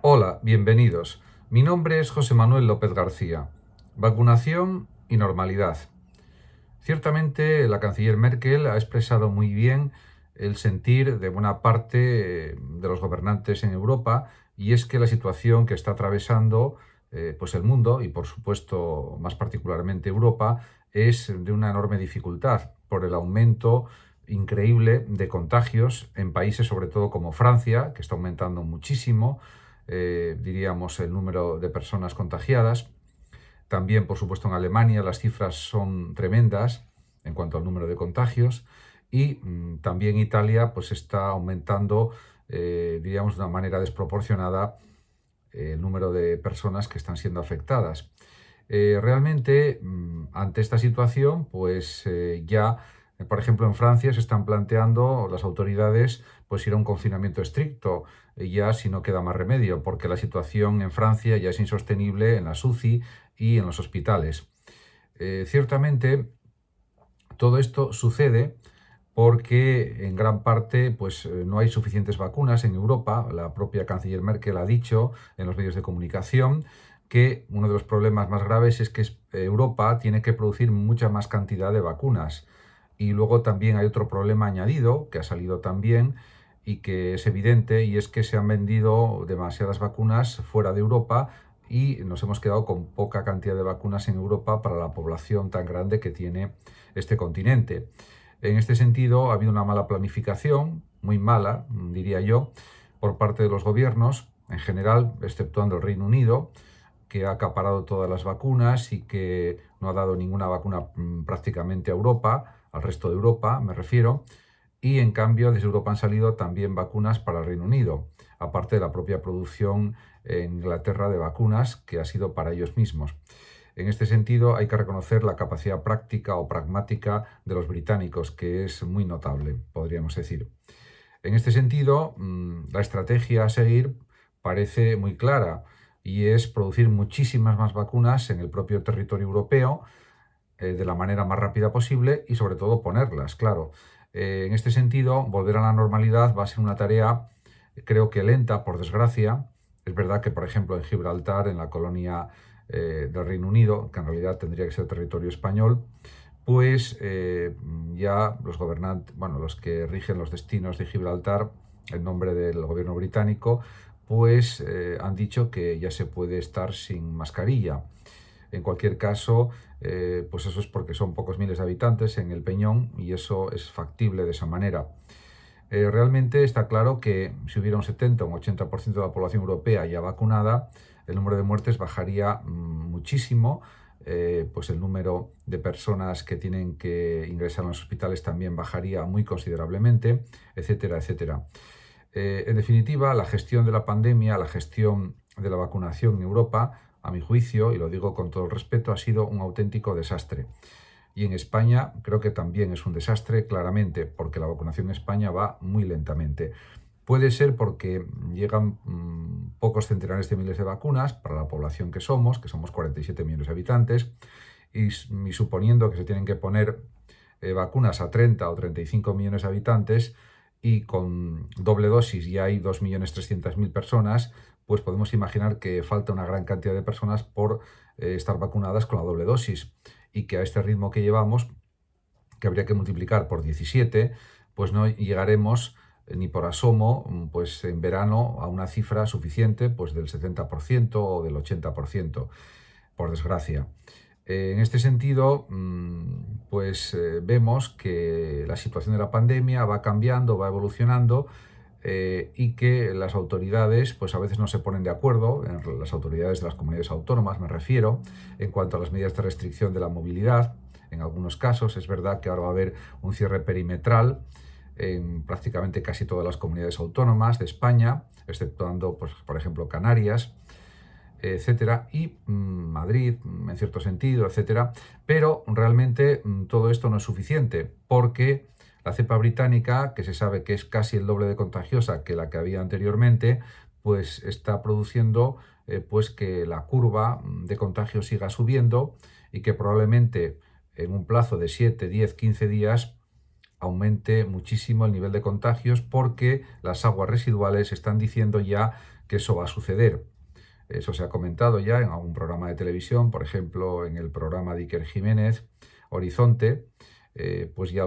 Hola, bienvenidos. Mi nombre es José Manuel López García. Vacunación y normalidad. Ciertamente, la canciller Merkel ha expresado muy bien el sentir de buena parte de los gobernantes en Europa, y es que la situación que está atravesando pues el mundo y por supuesto más particularmente Europa es de una enorme dificultad por el aumento increíble de contagios en países sobre todo como Francia, que está aumentando muchísimo, diríamos, el número de personas contagiadas. También, por supuesto, en Alemania las cifras son tremendas en cuanto al número de contagios, y también Italia pues está aumentando, diríamos, de una manera desproporcionada el número de personas que están siendo afectadas. Realmente, ante esta situación, pues ya, por ejemplo, en Francia se están planteando las autoridades pues ir a un confinamiento estricto, ya si no queda más remedio, porque la situación en Francia ya es insostenible en las UCI y en los hospitales. Ciertamente, todo esto sucede porque en gran parte pues, no hay suficientes vacunas en Europa. La propia canciller Merkel ha dicho en los medios de comunicación que uno de los problemas más graves es que Europa tiene que producir mucha más cantidad de vacunas. Y luego también hay otro problema añadido que ha salido también y que es evidente, y es que se han vendido demasiadas vacunas fuera de Europa y nos hemos quedado con poca cantidad de vacunas en Europa para la población tan grande que tiene este continente. En este sentido, ha habido una mala planificación, muy mala, diría yo, por parte de los gobiernos, en general, exceptuando el Reino Unido, que ha acaparado todas las vacunas y que no ha dado ninguna vacuna prácticamente a Europa, al resto de Europa, me refiero, y en cambio desde Europa han salido también vacunas para el Reino Unido, aparte de la propia producción en Inglaterra de vacunas que ha sido para ellos mismos. En este sentido, hay que reconocer la capacidad práctica o pragmática de los británicos, que es muy notable, podríamos decir. En este sentido, la estrategia a seguir parece muy clara, y es producir muchísimas más vacunas en el propio territorio europeo de la manera más rápida posible y sobre todo ponerlas, claro. En este sentido, volver a la normalidad va a ser una tarea, creo que lenta, por desgracia. Es verdad que, por ejemplo, en Gibraltar, en la colonia del Reino Unido, que en realidad tendría que ser territorio español, pues ya los gobernantes, bueno, los que rigen los destinos de Gibraltar, en nombre del gobierno británico, pues han dicho que ya se puede estar sin mascarilla. En cualquier caso, pues eso es porque son pocos miles de habitantes en el Peñón y eso es factible de esa manera. Realmente está claro que si hubiera un 70 o un 80% de la población europea ya vacunada, el número de muertes bajaría muchísimo, pues el número de personas que tienen que ingresar a los hospitales también bajaría muy considerablemente, etcétera, etcétera. En definitiva, la gestión de la pandemia, la gestión de la vacunación en Europa, a mi juicio, y lo digo con todo el respeto, ha sido un auténtico desastre. Y en España creo que también es un desastre, claramente, porque la vacunación en España va muy lentamente. Puede ser porque llegan pocos centenares de miles de vacunas para la población que somos 47 millones de habitantes, y suponiendo que se tienen que poner vacunas a 30 o 35 millones de habitantes y con doble dosis ya hay 2.300.000 personas, pues podemos imaginar que falta una gran cantidad de personas por estar vacunadas con la doble dosis, y que a este ritmo que llevamos, que habría que multiplicar por 17, pues no llegaremos ni por asomo, pues en verano, a una cifra suficiente pues del 70% o del 80%, por desgracia. En este sentido, pues vemos que la situación de la pandemia va cambiando, va evolucionando, y que las autoridades pues a veces no se ponen de acuerdo, en las autoridades de las comunidades autónomas me refiero, en cuanto a las medidas de restricción de la movilidad. En algunos casos es verdad que ahora va a haber un cierre perimetral en prácticamente casi todas las comunidades autónomas de España, exceptuando, pues, por ejemplo, Canarias, etcétera, y Madrid, en cierto sentido, etcétera. Pero realmente todo esto no es suficiente, porque la cepa británica, que se sabe que es casi el doble de contagiosa que la que había anteriormente, pues está produciendo pues que la curva de contagio siga subiendo, y que probablemente en un plazo de 7, 10, 15 días aumente muchísimo el nivel de contagios, porque las aguas residuales están diciendo ya que eso va a suceder. Eso se ha comentado ya en algún programa de televisión, por ejemplo, en el programa de Iker Jiménez, Horizonte, pues ya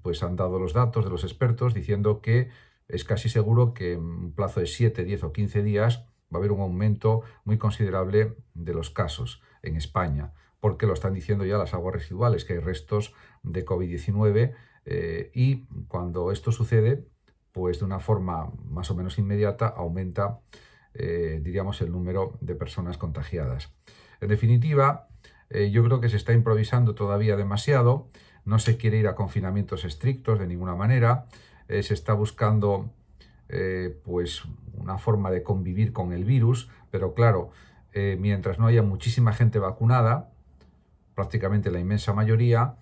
pues han dado los datos de los expertos diciendo que es casi seguro que en un plazo de 7, 10 o 15 días va a haber un aumento muy considerable de los casos en España, porque lo están diciendo ya las aguas residuales, que hay restos de COVID-19, y cuando esto sucede, pues de una forma más o menos inmediata aumenta, diríamos, el número de personas contagiadas. En definitiva, yo creo que se está improvisando todavía demasiado, no se quiere ir a confinamientos estrictos de ninguna manera, se está buscando pues una forma de convivir con el virus, pero claro, mientras no haya muchísima gente vacunada, prácticamente la inmensa mayoría,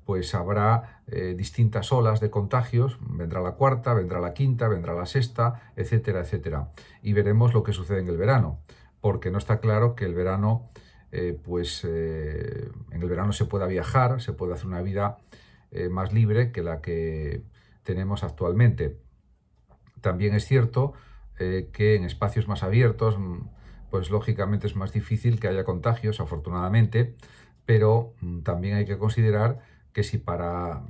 pues habrá distintas olas de contagios, vendrá la cuarta, vendrá la quinta, vendrá la sexta, etcétera, etcétera. Y veremos lo que sucede en el verano, porque no está claro que el verano, en el verano se pueda viajar, se puede hacer una vida más libre que la que tenemos actualmente. También es cierto que en espacios más abiertos, pues lógicamente es más difícil que haya contagios, afortunadamente, pero también hay que considerar que si para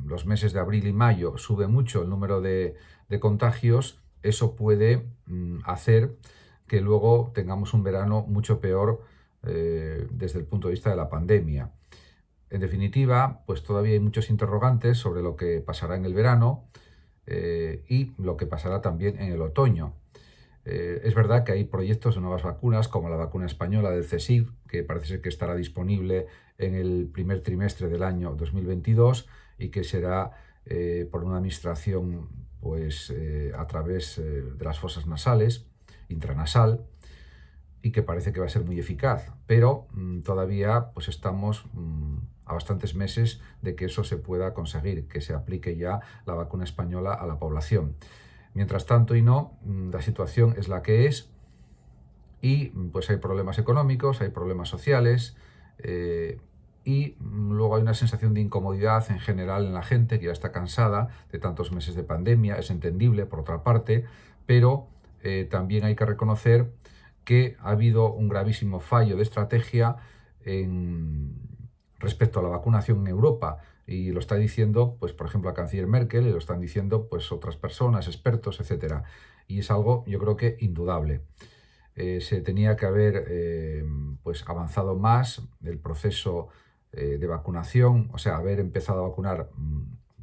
los meses de abril y mayo sube mucho el número de contagios, eso puede hacer que luego tengamos un verano mucho peor desde el punto de vista de la pandemia. En definitiva, pues todavía hay muchos interrogantes sobre lo que pasará en el verano y lo que pasará también en el otoño. Es verdad que hay proyectos de nuevas vacunas, como la vacuna española del CSIC, que parece ser que estará disponible en el primer trimestre del año 2022 y que será por una administración pues, a través de las fosas nasales, intranasal, y que parece que va a ser muy eficaz, pero todavía pues estamos a bastantes meses de que eso se pueda conseguir, que se aplique ya la vacuna española a la población. Mientras tanto y no, la situación es la que es, y pues hay problemas económicos, hay problemas sociales, y luego hay una sensación de incomodidad en general en la gente, que ya está cansada de tantos meses de pandemia. Es entendible por otra parte, pero también hay que reconocer que ha habido un gravísimo fallo de estrategia respecto a la vacunación en Europa, y lo está diciendo, pues, por ejemplo, la canciller Merkel, y lo están diciendo pues, otras personas, expertos, etcétera. Y es algo, yo creo que indudable. Se tenía que haber pues, avanzado más el proceso de vacunación, o sea, haber empezado a vacunar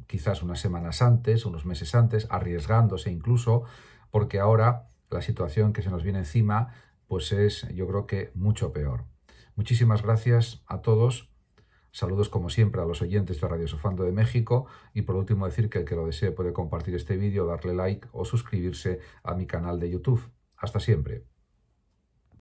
quizás unas semanas antes, unos meses antes, arriesgándose incluso, porque ahora la situación que se nos viene encima pues es, yo creo que, mucho peor. Muchísimas gracias a todos. Saludos como siempre a los oyentes de Radio Sofando de México, y por último decir que el que lo desee puede compartir este vídeo, darle like o suscribirse a mi canal de YouTube. Hasta siempre.